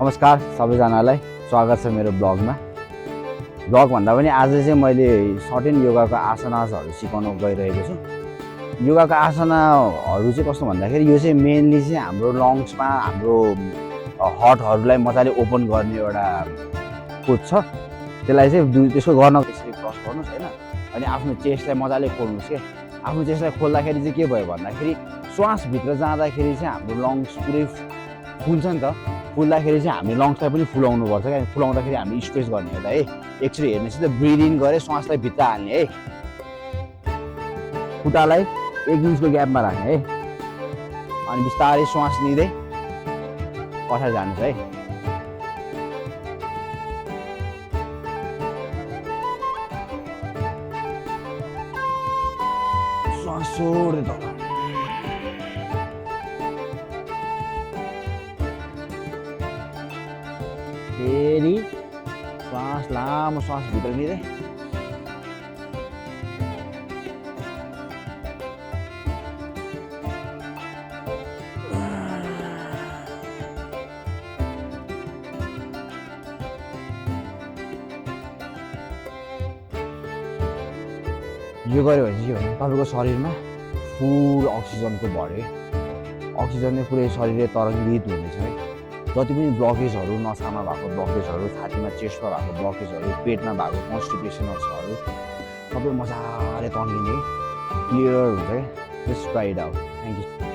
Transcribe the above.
नमस्कार सबैजनालाई स्वागत छ मेरो ब्लगमा। ब्लग भन्दा पनि आज चाहिँ मैले सर्टेन योगाको आसनाहरू सिकाउन गइरहेको छु। योगाको आसनाहरू चाहिँ कस्तो भन्दाखेरि यो चाहिँ मेनली चाहिँ हाम्रो लङ्समा हाम्रो हार्टहरूलाई मजाले ओपन गर्ने एउटा पोज छ। त्यसलाई चाहिँ त्यसको गर्न त्यसरी क्रस गर्नुहोस् हैन, अनि आफ्नो चेस्टलाई मजाले खोल्नुहोस् के। आफ्नो चेस्टलाई खोल्दाखेरि चाहिँ के भयो भन्दाखेरि श्वास भित्र जाँदाखेरि चाहिँ हाम्रो लङ्स पुरै फुल्छ नि त। फुल्दाखेरि चाहिँ हामी लङ्सलाई पनि फुलाउनु पर्छ क्या। फुलाउँदाखेरि हामी स्ट्रेच गर्ने हो त है। एकचोटि हेर्नुहोस् त, ब्रिथ इन गरे श्वासलाई भित्र हाल्ने है, खुट्टालाई 1 इन्चको ग्यापमा राख्ने है, अनि बिस्तारै श्वास लिँदै पछाडि जानुहोस् है। श्वास छोड्दै तल, फेरि श्वास लामो श्वास भित्र लिँदै यो गऱ्यो भने चाहिँ के भन्नु, तपाईँको शरीरमा फुल अक्सिजनको बढ्यो। अक्सिजनले पुरै शरीरले तरङ्गित हुनेछ है। जति पनि ब्लकेजहरू, नसामा भएको ब्लकेजहरू, छातीमा चेस्टमा भएको ब्लकेजहरू, पेटमा भएको कन्स्टिपेसनहरू सबै मजाले तन्किने, क्लियर हुन्छ क्या। Just try it out. Thank you.